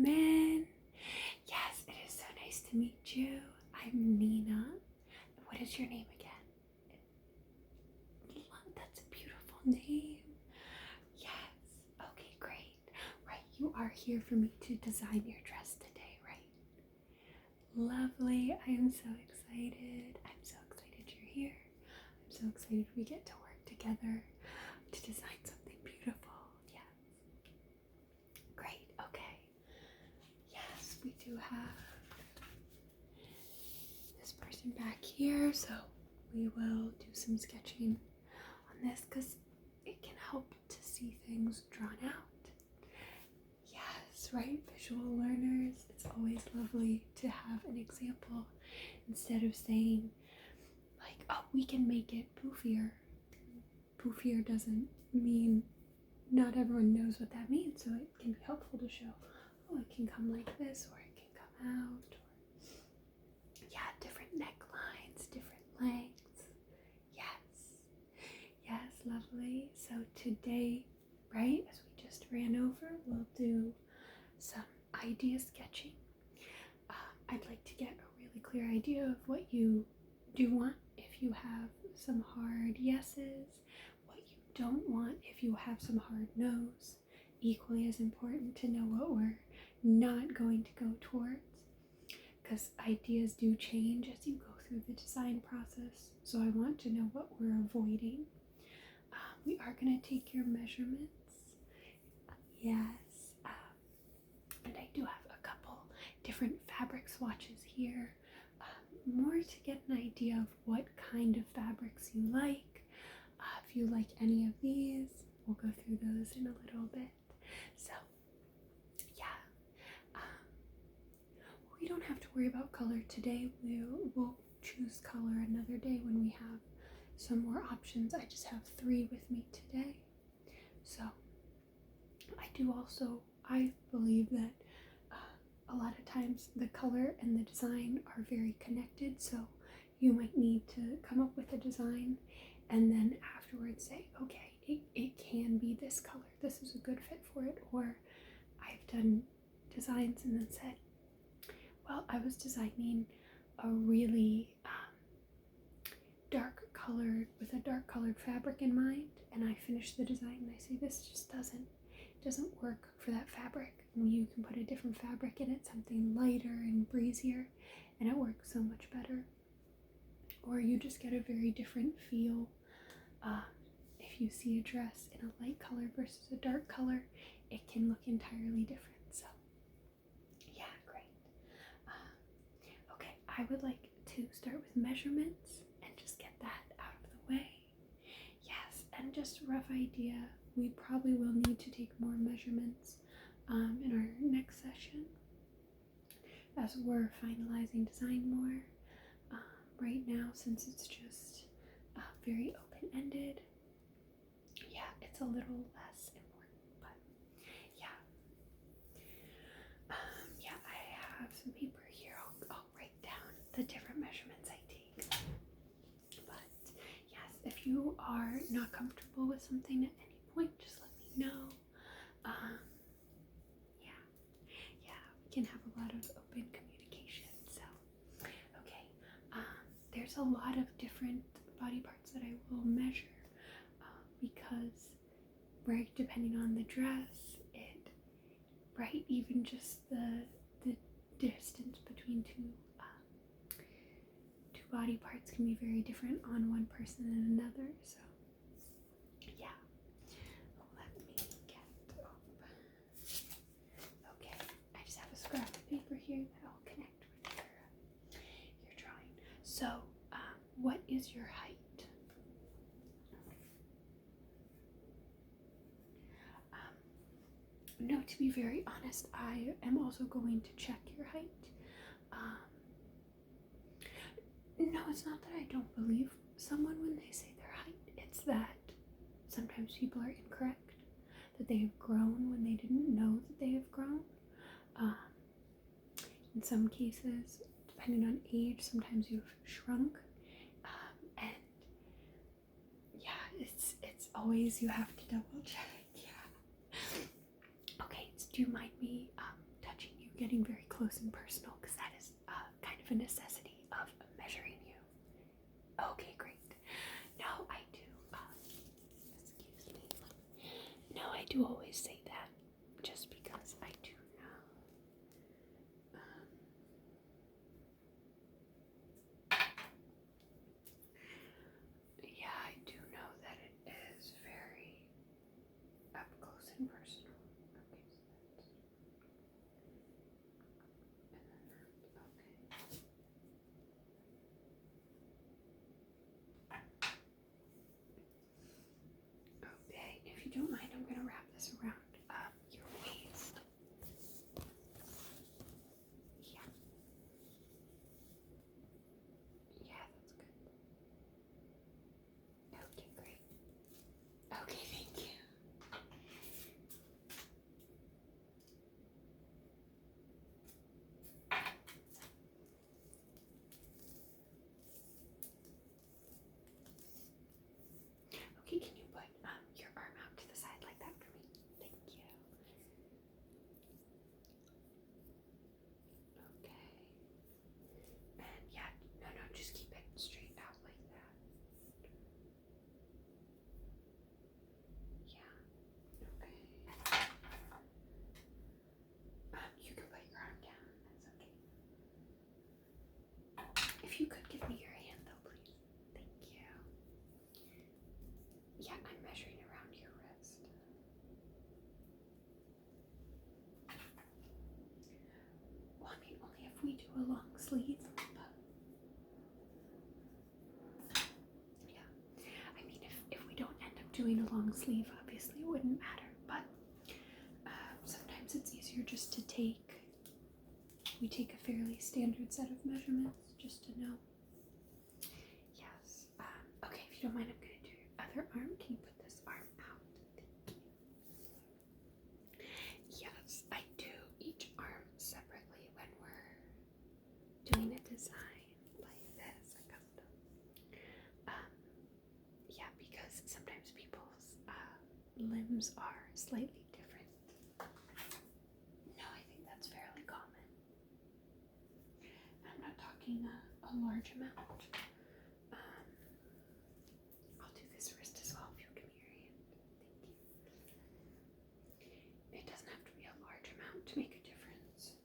come in. Yes, it is so nice to meet you. I'm Nina. What is your name again? That's a beautiful name. Yes. Okay, great. Right, you are here for me to design your dress today, right? Lovely. I am so excited. I'm so excited you're here. I'm so excited we get to work together to design something beautiful. Yes. Great. Okay. Yes, we do have this person back here, so we will do some sketching on this because it can help to see things drawn out. Yes, right? Visual learners, it's always lovely to have an example instead of saying, like, oh, we can make it poofier. Poofier doesn't mean not everyone knows what that means, so it can be helpful to show, oh, it can come like this, or it can come out, or yeah, different necklines, different lengths. Yes, lovely. So today, right, as we just ran over, we'll do some idea sketching. I'd like to get a really clear idea of what you do want, if you have some hard yeses, what you don't want, if you have some hard no's. Equally as important to know what we're not going to go towards, because ideas do change as you go through the design process, so I want to know what we're avoiding. We are going to take your measurements. Yes, and I do have a couple different fabric swatches here, more to get an idea of what kind of fabrics you like. If you like any of these, we'll go through those in a little bit. So yeah, we don't have to worry about color today. We'll choose color another day when we have some more options. I just have 3 with me today. So I believe that a lot of times the color and the design are very connected, so you might need to come up with a design and then afterwards say, okay, it can be this color, this is a good fit for it. Or I've done designs and then said, well, I was designing a really dark colored, with a dark colored fabric in mind, and I finished the design and I say, this just doesn't work for that fabric. And you can put a different fabric in it, something lighter and breezier, and it works so much better. Or you just get a very different feel. If you see a dress in a light color versus a dark color, it can look entirely different. So yeah, great. Okay, I would like to start with measurements and just get that out of the way. Yes, and just a rough idea. We probably will need to take more measurements in our next session as we're finalizing design more. Right now, since it's just very open-ended, yeah, it's a little less important, but yeah. Yeah, I have some paper here. I'll write down the different measurements I take. But yes, if you are not comfortable with something at any point, just let me know. Yeah, we can have a lot of open communication. So, okay, there's a lot of different body parts that I will measure because, right, depending on the dress, even just the distance between two body parts can be very different on one person and another. So yeah, let me get up. Okay, I just have a scrap of paper here that I'll connect with your drawing. So what is your height? No, to be very honest, I am also going to check your height. No, it's not that I don't believe someone when they say their height. It's that sometimes people are incorrect, that they have grown when they didn't know that they have grown. In some cases, depending on age, sometimes you've shrunk. And yeah, it's always, you have to double check. Yeah. Okay, do you mind me touching getting very close and personal because that is kind of a necessity of measuring you. Okay, great. No, I do. Excuse me. No, I do always say that just because I do know. Yeah, I do know that it is very up close and personal. Okay, if you don't mind, I'm going to wrap this around your waist. Yeah. Yeah, that's good. Okay, great. Okay, thank you. Okay, can you put your arm out to the side like that for me? Thank you. Okay. And yeah, no, just keep it straight out like that. Yeah. Okay. You can put your arm down. That's okay. If you could give me your hand though, please. Thank you. Yeah, I'm measuring around your wrist. Well, I mean, only if we do a long sleeve. But yeah. I mean, if we don't end up doing a long sleeve, obviously it wouldn't matter. But sometimes it's easier just to we take a fairly standard set of measurements just to know. Yes. Okay, if you don't mind, I'm going to do your other arm. Can you put this arm out? Thank you. Yes, I do each arm separately when we're doing a design like this, a custom. Yeah, because sometimes people's limbs are slightly different. No, I think that's fairly common. I'm not talking a large amount. I'll do this wrist as well if you'll give me your hand. Thank you. It doesn't have to be a large amount to make a difference.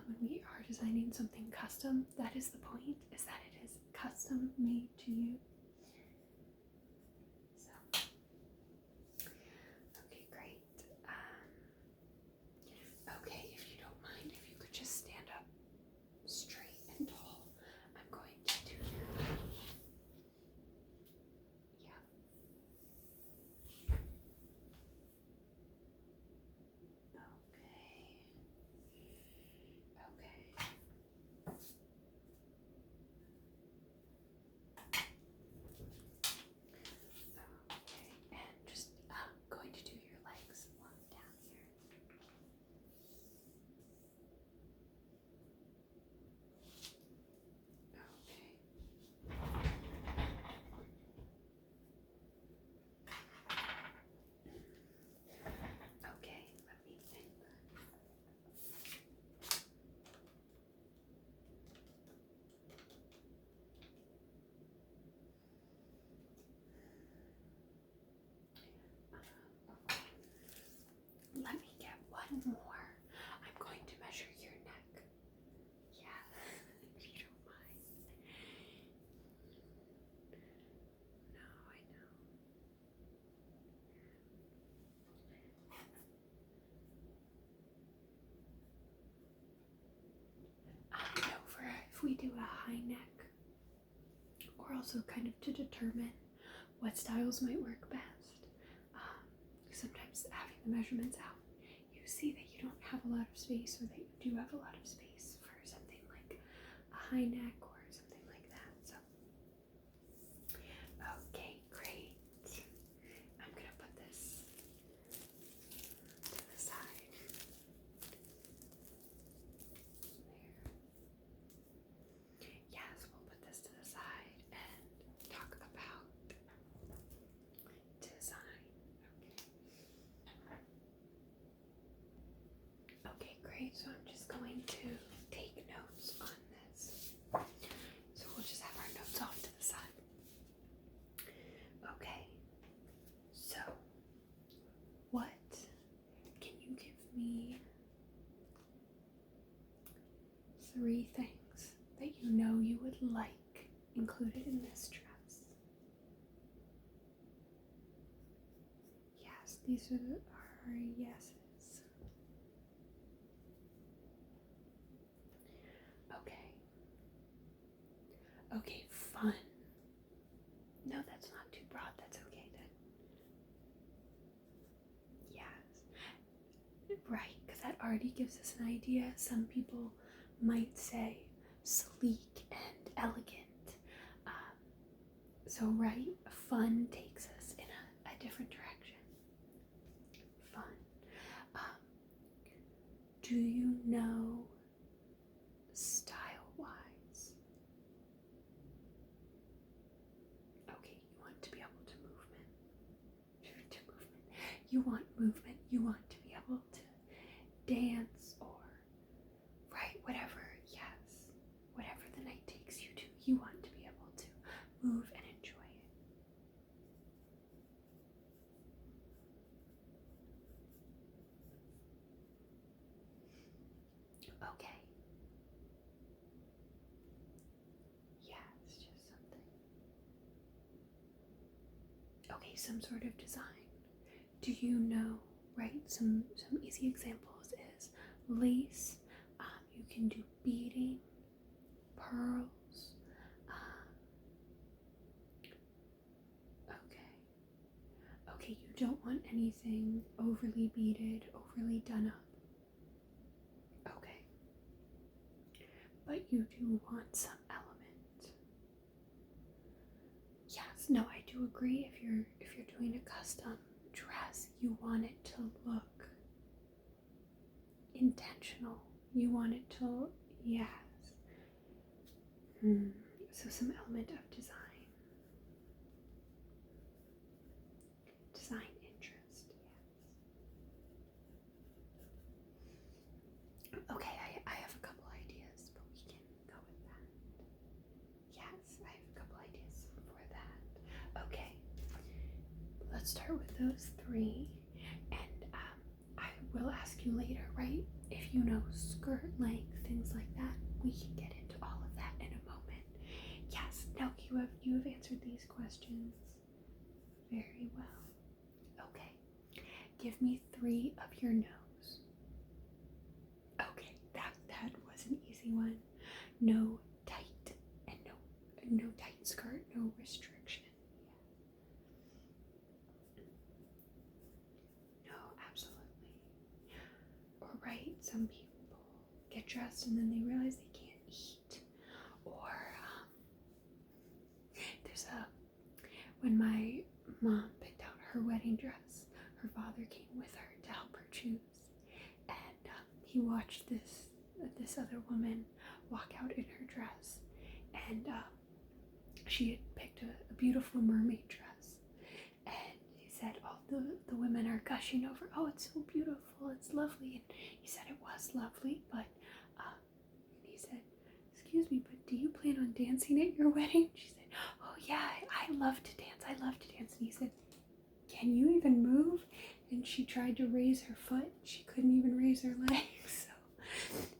When we are designing something custom, that is the point, is that it is custom made to you. So, okay, great. Okay, if you don't mind, if you could just stand up straight and tall, I'm going to do your yeah. Okay, and just going to do your legs one down here. Okay, let me think. Let me get one more. I'm going to measure your neck. Yeah, if you don't mind. No, I know. No, if we do a high neck, or also kind of to determine what styles might work best. Sometimes having the measurements out, you see that you don't have a lot of space, or that you do have a lot of space for something like a high neck or something like that. So, okay, great. I'm gonna put this to the side. There. Yes, we'll put this to the side and talk about design. Okay, great. Okay, so I'm just going to take notes on this. So we'll just have our notes off to the side. Okay, so what can you give me 3 things that you know you would like included in this dress? Yes, these are our yeses. Okay, fun. No, that's not too broad. That's okay then. Yes. Right, because that already gives us an idea. Some people might say sleek and elegant. So, right, fun takes us in a different direction. Fun. Do you know style-wise? Okay, you want to be able to movement. You want movement. You want to be able to dance or, right, whatever, yes. Whatever the night takes you to, you want to be able to move and enjoy it. Okay. Yes, just something. Okay, some sort of design. Do you know, right, some easy examples is lace, you can do beading, pearls, okay, you don't want anything overly beaded, overly done up, okay, but you do want some element. Yes, no, I do agree. If you're doing a custom dress, you want it to look intentional. You want it to, yes. So some element of design interest, yes. Okay, I have a couple ideas, but we can go with that. Yes, I have a couple ideas for that. Okay, let's start with those 3, and I will ask you later, right? If you know skirt length, things like that, we can get into all of that in a moment. Yes, no, you have answered these questions very well. Okay, give me 3 of your no's. Okay, that was an easy one. No tight, and no tight skirt, no restriction. No, absolutely. Or right, some people get dressed and then they realize they can't eat. Or when my mom picked out her wedding dress, her father came with her to help her choose, and he watched this other woman walk out in her dress, and she had picked a beautiful mermaid dress, and he said, "Oh, the women are gushing over. Oh, it's so beautiful. It's lovely." And he said it was lovely, but he said, "Excuse me, but do you plan on dancing at your wedding?" She said, "Oh yeah, I love to dance. I love to dance." And he said, "Can you even move?" And she tried to raise her foot. She couldn't even raise her legs. So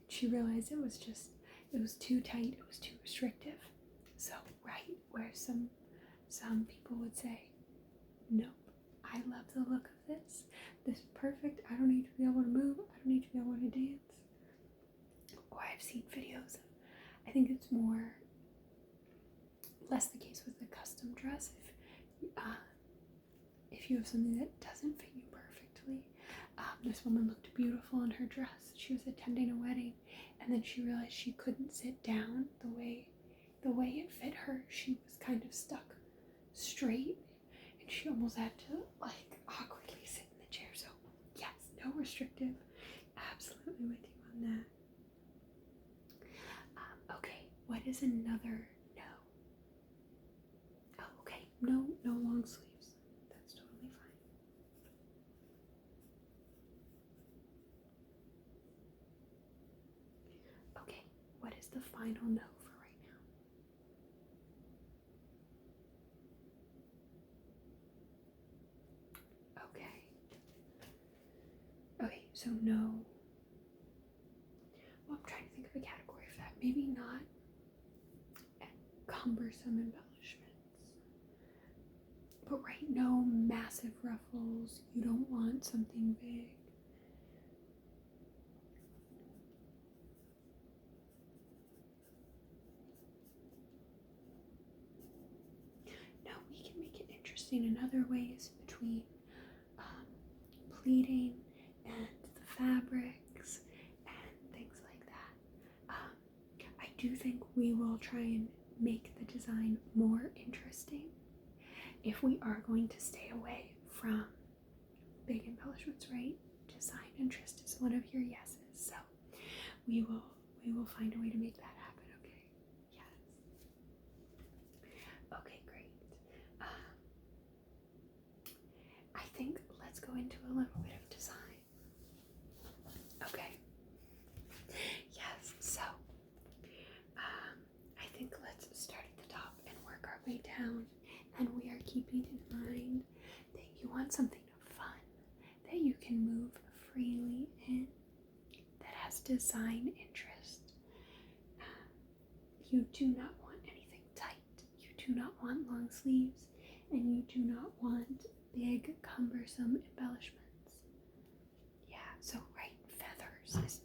she realized it was too tight. It was too restrictive. So right where some people would say, "Nope, I love the look of this. This is perfect. I don't need to be able to move. I don't need to be able to dance." Or I've seen videos of, I think it's less the case with the custom dress. If you have something that doesn't fit you perfectly, this woman looked beautiful in her dress. She was attending a wedding, and then she realized she couldn't sit down the way it fit her. She was kind of stuck straight, and she almost had to awkwardly sit in the chair. So yes, no restrictive. Absolutely with you on that. Okay, what is another no? Oh, okay, no long sleeves. That's totally fine. the final no for right now? Okay. Okay, so no. Well, I'm trying to think of a category for that. Maybe not cumbersome embellishments. But right, no massive ruffles. You don't want something big. No, we can make it interesting in other ways between pleating and the fabrics and things like that. I do think we will try and make the design more interesting if we are going to stay away from big embellishments, right? Design interest is one of your yeses, so we will find a way to make that happen. Okay? Yes. Okay, great. I think let's go into a little bit of design. Okay. Yes. So I think let's start at the top and work our way down. And we are keeping in mind that you want something fun, that you can move freely in, that has design interest. You do not want anything tight. You do not want long sleeves, and you do not want big, cumbersome embellishments. Yeah, so right, feathers is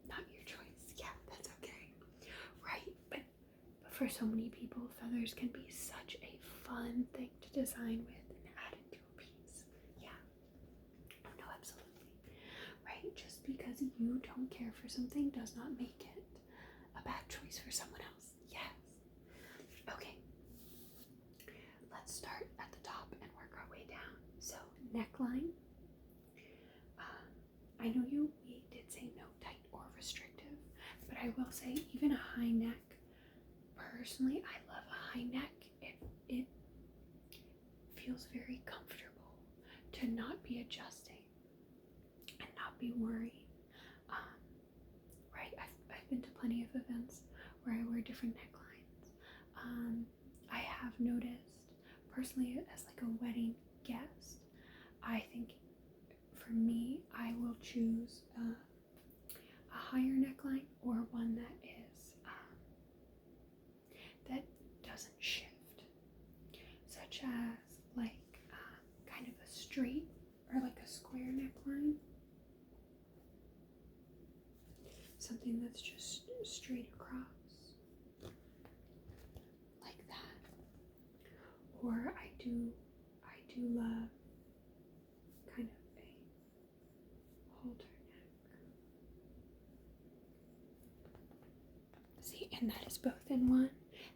not your choice. Yeah, that's okay. Right, but for so many people, feathers can be such a fun thing to design with and add into a piece. Yeah. Oh, no, absolutely. Right, just because you don't care for something does not make it a bad choice for someone else. Yes. Okay. Let's start at the top and work our way down. So, neckline. I know we did say no tight or restrictive, but I will say even a high neck, personally, I love a high neck. It feels very comfortable to not be adjusting and not be worried. Right, I've been to plenty of events where I wear different necklines. I have noticed, personally, as like a wedding guest, I think for me, I will choose a higher neckline or one that is that doesn't shift, such as like kind of a straight or like a square neckline, something that's just straight across like that. Or I do love kind of a halter neck. See, and that is both in one.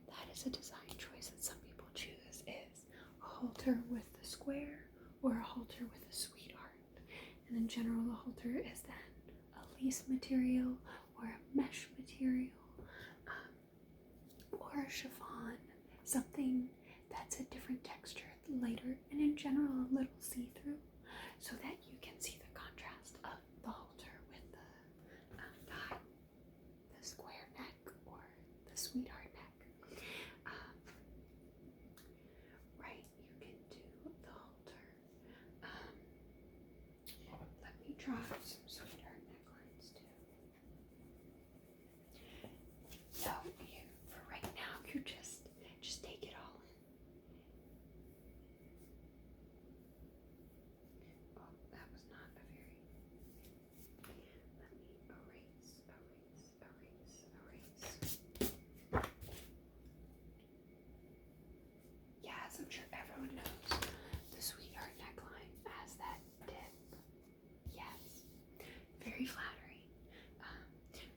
That is a design choice that some people choose, is a halter with the square or a halter with a sweetheart. And in general, the halter is then a lace material or a mesh material or a chiffon, something that's a different texture, lighter, and in general a little see-through, so that you can see the contrast of the halter with the square neck or the sweetheart neck. Right, you can do the halter. Let me draw some sweetheart necklines too. No, for right now, you just take it all in. Oh, that was not a very. Let me erase. Yes, I'm sure everyone knows the sweetheart neckline as that dip. Yes, very flattering.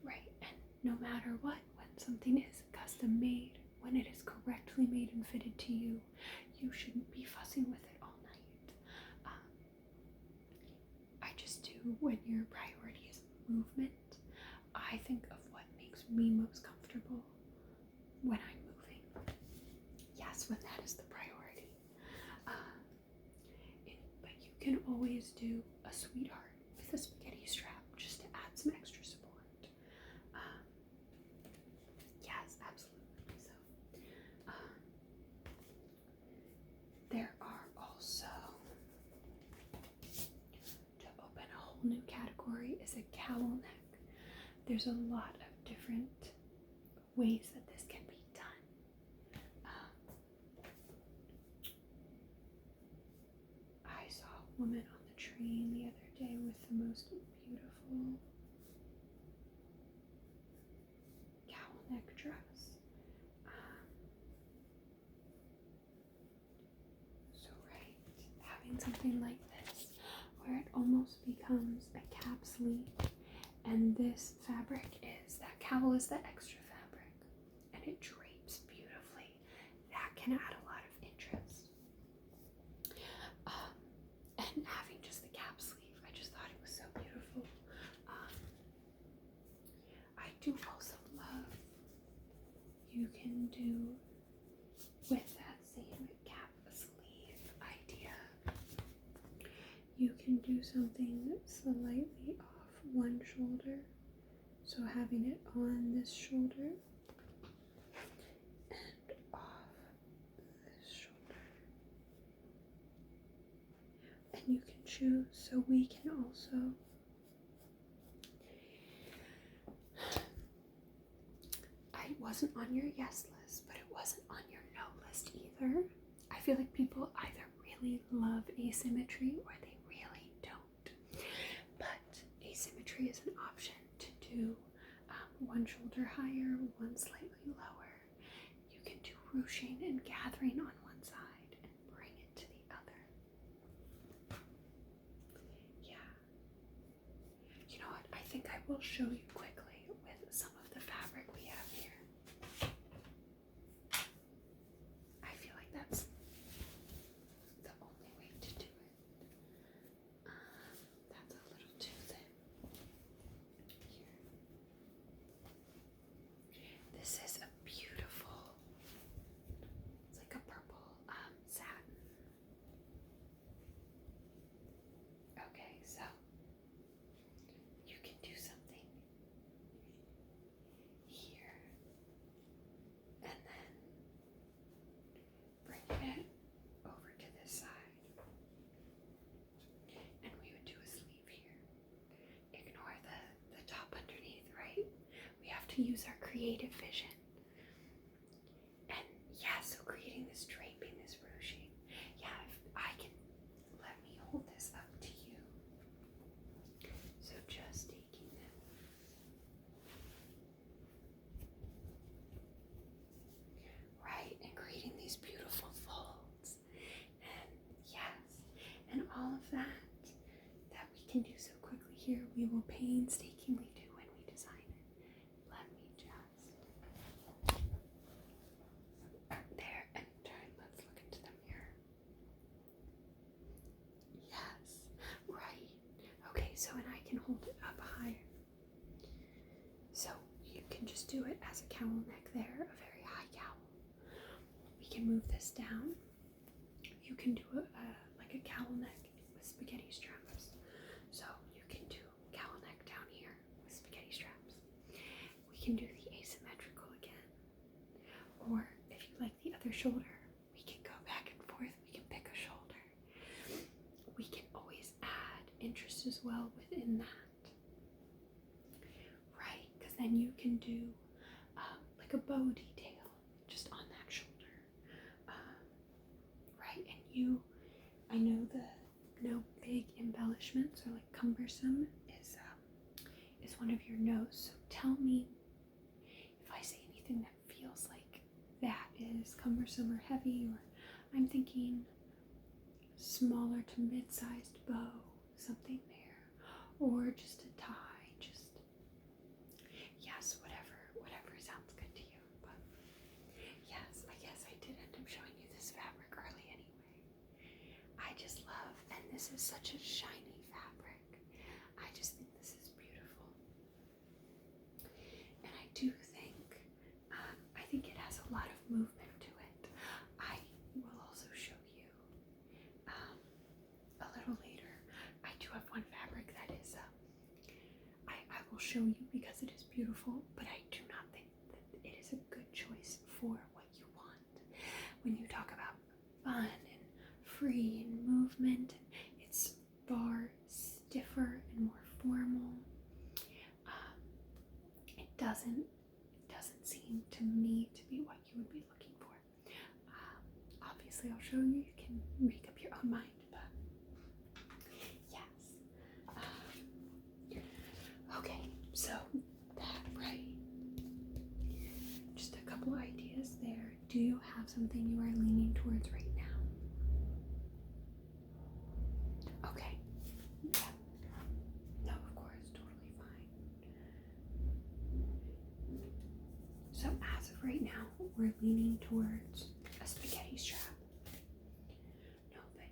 Right, and no matter what, when something is custom made, when it is correctly made and fitted to you, you shouldn't be fussing with it all night. I just do, when your priority is movement, I think of what makes me most comfortable when I'm moving. Yes, when that is the priority. But you can always do a sweetheart with a spaghetti strap just to add some extra support. new category is a cowl neck. There's a lot of different ways that this can be done. I saw a woman on the train the other day with the most beautiful cowl neck dress. So having something like this where it almost becomes a cap sleeve, and this fabric is, that cowl is the extra fabric, and it drapes beautifully. That can add a lot of interest. And having just the cap sleeve, I just thought it was so beautiful. I do also love, you can do with that same cap sleeve idea, you can do something slightly off one shoulder, so having it on this shoulder and off this shoulder, and you can choose. So we can also I wasn't on your yes list, but it wasn't on your no list either. I feel like people either really love asymmetry or they really don't. But asymmetry is an option to do one shoulder higher, one slightly lower. You can do ruching and gathering on one side and bring it to the other. Yeah. You know what? I think I will show you quickly with some of the fabric we have here. I feel like that's the only way to do it. That's a little too thin. Here. This is a beautiful, it's like a purple satin. Okay, so you can do something here and then bring it over to this side, and we would do a sleeve here. Ignore the top underneath, right? We have to use our creative vision. And yeah, so creating this draping, this ruching. Yeah, if I can, let me hold this up to you. So just taking this. Right, and creating these beautiful folds. And yes, and all of that we can do so quickly here, we will painstakingly do when we design it. Let me just, there, and let's look into the mirror. Yes, right. Okay, so, and I can hold it up higher. So you can just do it as a cowl neck there, a very high cowl. We can move this down. You can do like a cowl neck with spaghetti straps. So you can do cowl neck down here with spaghetti straps. We can do the asymmetrical again. Or if you like the other shoulder, we can go back and forth. We can pick a shoulder. We can always add interest as well within that. Right, because then you can do like a bow detail just on that shoulder. Right, and I know the no big embellishments or like cumbersome is one of your no's. So tell me if I say anything that feels like that is cumbersome or heavy, or I'm thinking smaller to mid-sized bow, something there, or just a tie, just, yes, whatever sounds good to you. But yes, I guess I did end up showing you this fabric early anyway. I just love, and this is such a shiny fabric. I just think this is beautiful. And I do think, I think it has a lot of movement to it. I will also show you a little later. I do have one fabric that is, I will show you because it is beautiful, but I do not think that it is a good choice for what you want. When you talk about fun and free and movement, it's far stiffer and more doesn't seem to me to be what you would be looking for. Obviously, I'll show you. You can make up your own mind, but yes. Okay, so that, right? Just a couple ideas there. Do you have something you are leaning towards right now? Okay. Yeah. No, of course, totally fine. So as of right now, we're leaning towards a spaghetti strap. No, but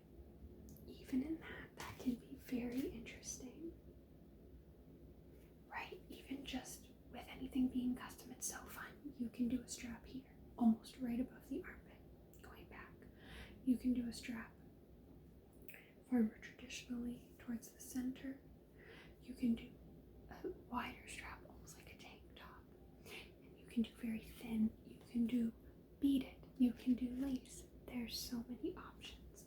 even in that can be very interesting. Right? Even just with anything being custom, it's so fun. You can do a strap here, almost right above the armpit, going back. You can do a strap far more traditionally towards the center. You can do a wider strap, almost like a tank top. And you can do very thin. You can do beaded. You can do lace. There's so many options.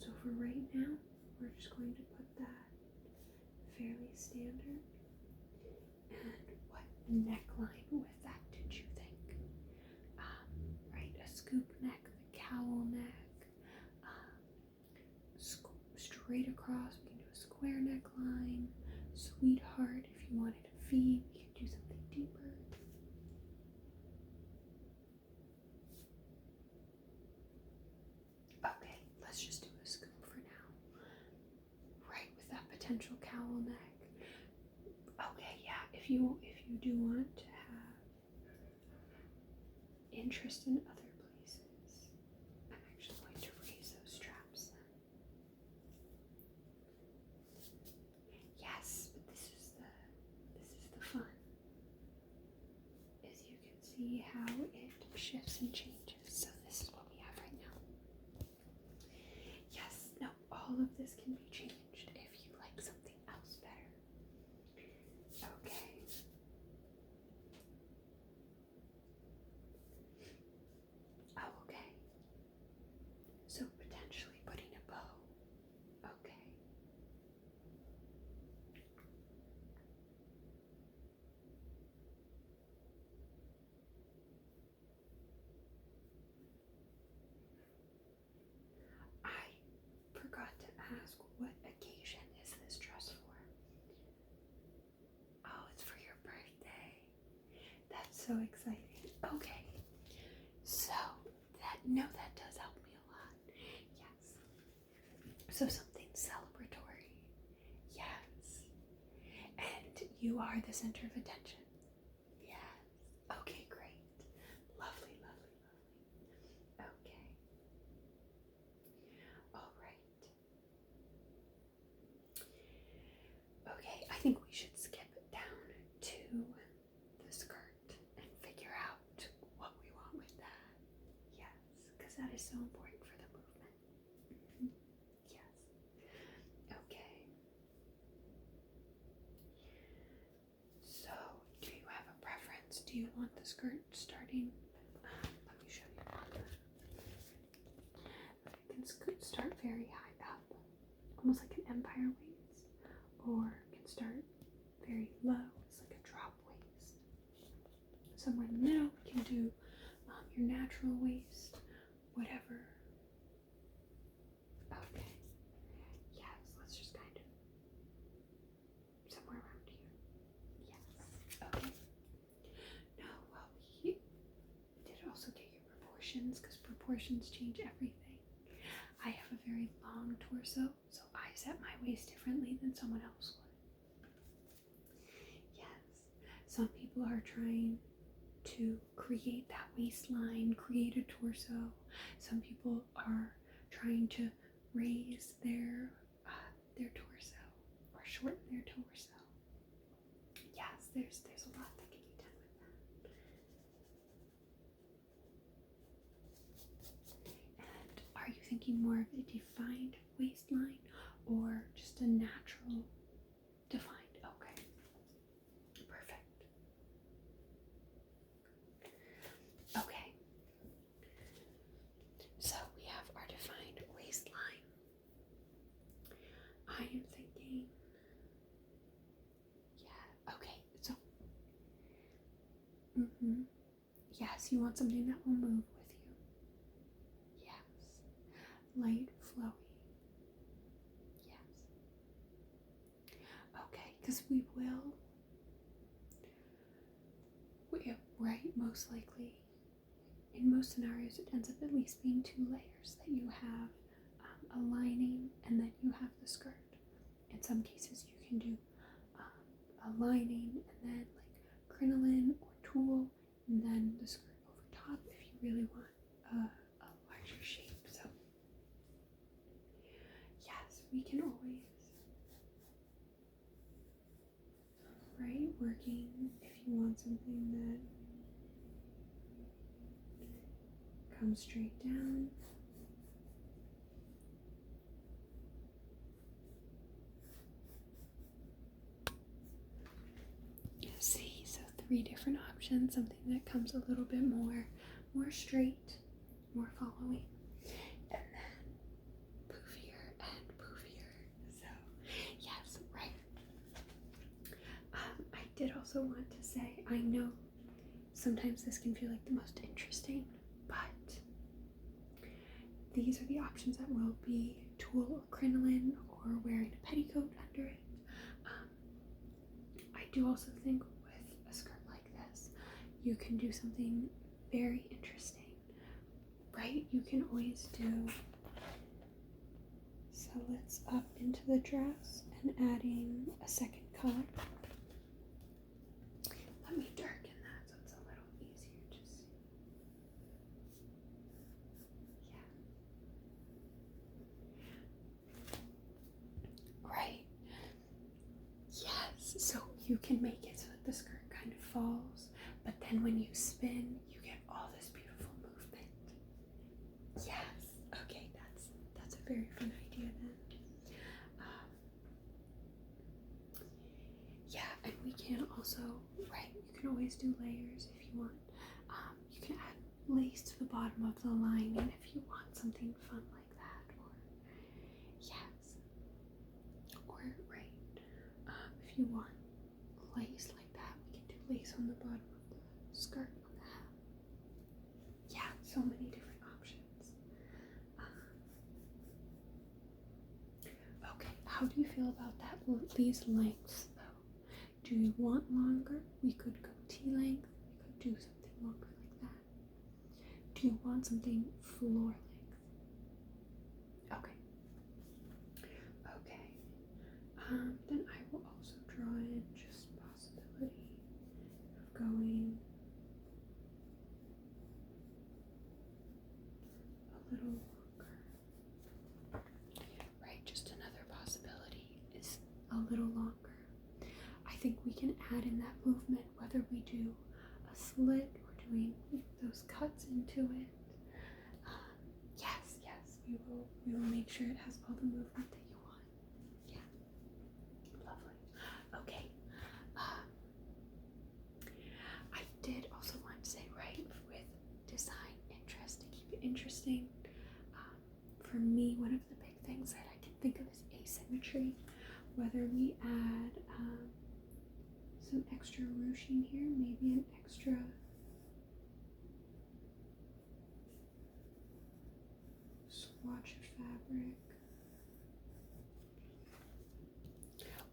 So for right now, we're just going to put that fairly standard. And what neckline with that did you think? Right, a scoop neck, a cowl neck, straight across. We can do a square neckline, sweetheart. If you wanted a V, we can do something deeper. Okay, let's just do a scoop for now. Right, with that potential cowl neck. Okay, yeah, if you do want to have interest in other places, I'm actually going to raise those straps then. Yes, but this is the fun. As you can see how it shifts and changes. So this is what we have right now. Yes, no, all of this can be changed if you like something else better. Okay. Oh, okay. So potentially putting a bow. Okay. I forgot to ask, what occasion is this dress for? Oh, it's for your birthday. That's so exciting. Okay. So that does help me a lot. Yes. So something celebratory. Yes. And you are the center of attention. Yes. Okay, great. Lovely, lovely, lovely. Okay. All right. Okay, I think we should skip down to the skirt and figure out what we want with that. Yes, because that is so important for the movement. Yes. Okay. So, do you have a preference? Do you want the skirt starting? Let me show you. It can start very high up, almost like an empire waist, or it can start very low. It's like a drop waist. Somewhere in the middle, we can do your natural waist, whatever. Okay. Yes, let's just kind of somewhere around here. Yes. Okay. Now, well, we did also get your proportions, because proportions change everything. I have a very long torso, so I set my waist differently than someone else would. Yes. Some people are trying to create that waistline, create a torso. Some people are trying to raise their torso or shorten their torso. Yes, there's a lot that can be done with that. And are you thinking more of a defined waistline or just a natural defined? Okay, perfect. Okay, so we have our defined waistline. I am thinking, yeah, okay, so Mm-hmm. Yes, you want something that will move with you. Yes. Light, flowy. Yes. Okay, because right, most likely, in most scenarios, it ends up at least being 2 layers that you have a lining and then you have the skirt. In some cases, you can do a lining and then like crinoline or tulle and then the skirt over top if you really want a larger shape. So yes, we can always, right, working if you want something that comes straight down. See, so 3 different options, something that comes a little bit more straight, more following, and then poofier and poofier. So yes, right. I did also want to say, I know sometimes this can feel like the most interesting, but these are the options that will be tulle or crinoline or wearing a petticoat under it. I do also think with a skirt like this, you can do something very interesting, right? You can always do slits up into the dress and adding a second color. Let me darken that so it's a little easier to see. Yeah. Right. Yes. So you can make it so that the skirt kind of falls, but then when you spin, you get all this beautiful movement. Yes. Okay, that's a very fun idea then. Yeah, and we can also, right, you can always do layers if you want. You can add lace to the bottom of the lining if you want something fun like that, or yes, or right, if you want lace like that, we can do lace on the bottom of the skirt on the hem. Yeah, so many different options. Okay, how do you feel about that? These lengths though? Do you want longer? We could go T-length. We could do something longer like that. Do you want something floor length? Okay. Okay. Then I will also draw in just possibility of going a little longer. Right, just another possibility is a little longer. I think we can add in that movement whether we do a slit or doing those cuts into it. Yes, we will make sure it has all the movement that you want. Yeah, lovely. Okay. I did also want to say, right, with design interest, to keep it interesting, for me, one of the big things that I can think of is asymmetry. Whether we add some extra ruching here, maybe an extra swatch of fabric,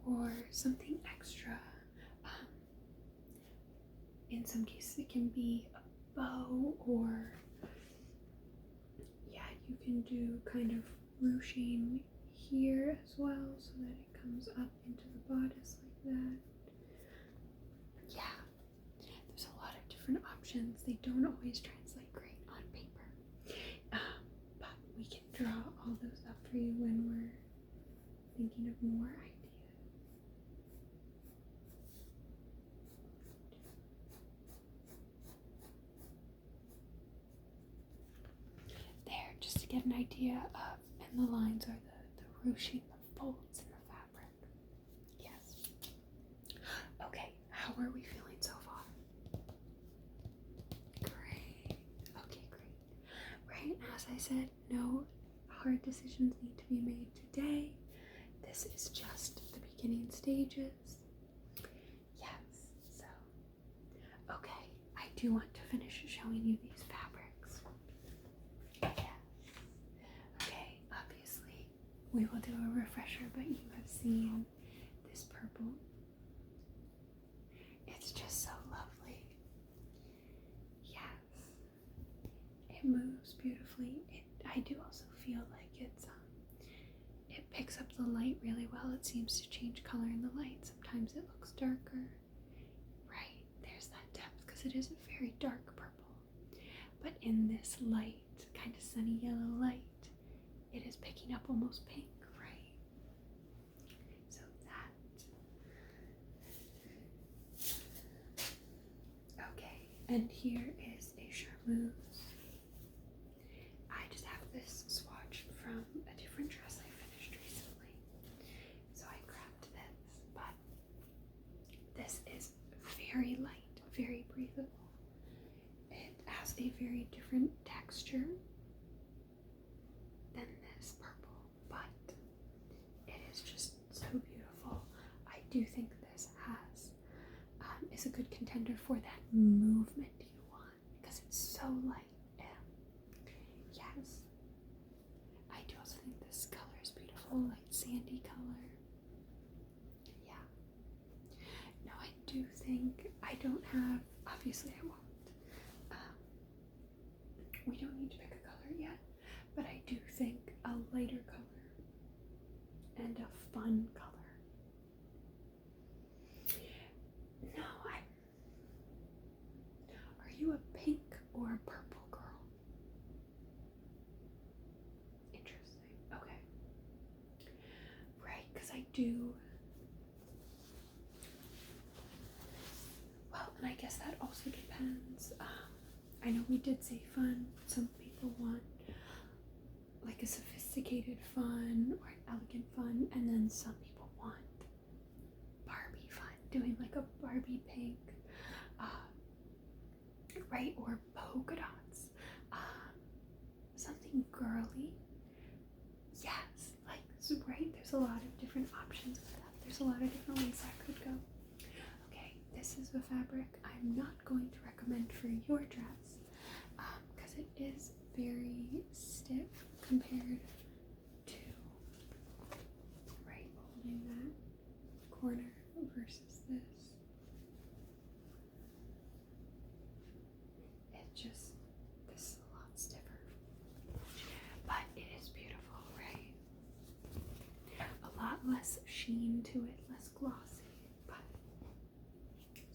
or something extra. In some cases it can be a bow, or yeah, you can do kind of ruching here as well so that it comes up into the bodice like that. Yeah, there's a lot of different options. They don't always translate great on paper, but we can draw all those up for you when we're thinking of more ideas. There, just to get an idea of, and the lines are the ruching, the folds in the fabric. Yes. Okay, how are we feeling so far? Great. Okay, great. Right, as I said, no hard decisions need to be made today. This is just the beginning stages. Yes, so, okay, I do want to finish showing you these fabrics. Yeah. Okay, obviously we will do a refresher, but you have seen this purple. It's just so lovely. Yes. It moves beautifully. I do also feel like it picks up the light really well. It seems to change color in the light. Sometimes it looks darker. Right, there's that depth because it is a very dark purple. But in this light, kind of sunny yellow light, it is picking up almost pink, right? So that. Okay, and here is a charmeuse. I just have this swatch from a different dress I finished recently, so I grabbed this, but this is very light, very breathable. It has a very different texture than this purple, but it is just so beautiful. I do think this is a good contender for that movement you want, because it's so light. Yes. I do also think this color is beautiful, like sandy color. Yeah. No, I do think I don't have, obviously I won't. We don't need to pick a color yet, but I do think a lighter color and a fun color. No, are you a pink or a purple girl? Interesting. Okay. Right, because I do. Well, and I guess that also depends. I know we did say fun. Some people want like a sophisticated fun or an elegant fun, and then some people want Barbie fun, doing like a Barbie pink, right, or polka dots, something girly. Yes, like, right, there's a lot of different options for that. There's a lot of different ways that could go. Okay, this is the fabric I'm not going to recommend for your dress, because it is very stiff compared to, right, holding that corner versus this. This is a lot stiffer, but it is beautiful, right? A lot less sheen to it, less glossy, but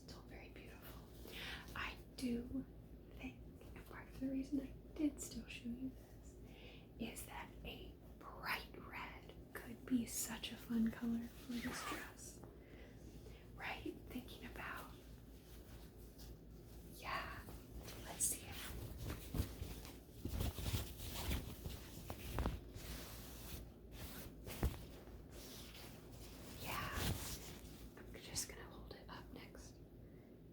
still very beautiful. I do think, and part of the reason I did still show you this, is that a bright red could be such a fun color for this dress, right? Thinking about, yeah, let's see it. Yeah, I'm just gonna hold it up next.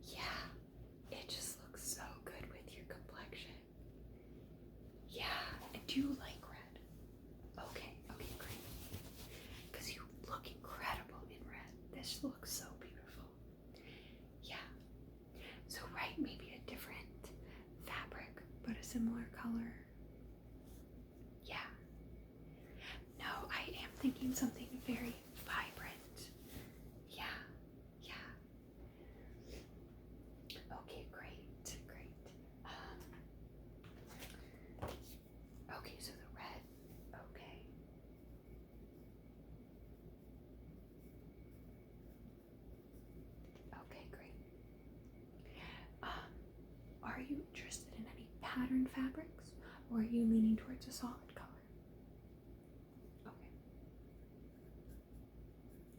Yeah, it just looks so good with your complexion. Yeah, and do you like red? Okay, great. Because you look incredible in red. This looks so beautiful. Yeah. So, right, maybe a different fabric, but a similar color. Yeah. No, I am thinking something very vibrant. Yeah. Okay, great. Okay, so the red. Okay. Okay, great. Are you interested in any pattern fabrics, or are you leaning towards a solid color?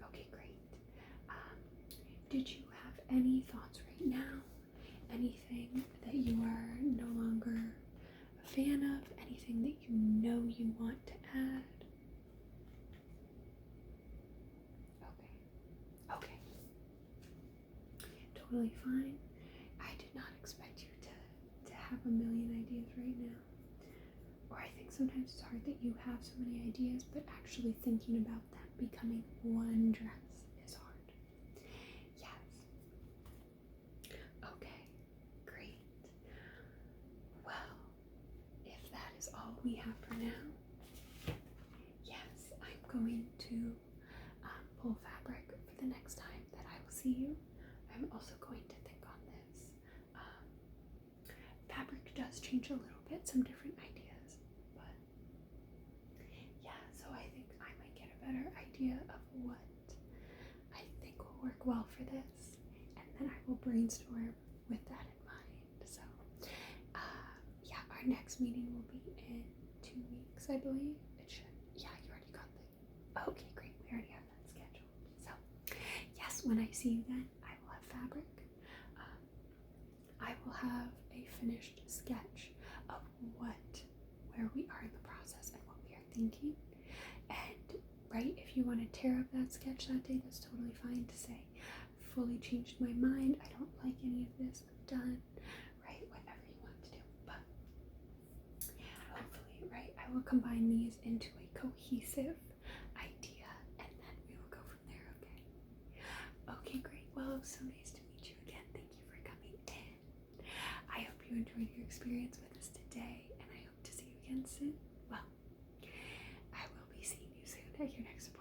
Okay, great. Did you have any thoughts right now? Anything that you are no longer a fan of? Anything that you know you want to add? Okay. Totally fine. I did not expect you to have a million ideas right now. Or I think sometimes it's hard that you have so many ideas, but actually thinking about that becoming one dress is hard. Yes. Okay, great. what we have for now. Yes, I'm going to pull fabric for the next time that I will see you. I'm also going to think on this. Fabric does change a little bit, some different ideas, but yeah, so I think I might get a better idea of what I think will work well for this, and then I will brainstorm with that in mind. So yeah, our next meeting will be in 2 weeks, I believe. It should. Yeah, you already got the. Okay, great. We already have that scheduled. So yes, when I see you then, I will have fabric. I will have a finished sketch of where we are in the process and what we are thinking. And right, if you want to tear up that sketch that day, that's totally fine to say. Fully changed my mind. I don't like any of this. I'm done. Right, whatever you want to do. But hopefully, right, I will combine these into a cohesive idea, and then we will go from there. Okay. Okay, great. Well, it was so nice to meet you again. Thank you for coming in. I hope you enjoyed your experience with us today, and I hope to see you again soon. Well, I will be seeing you soon at your next appointment.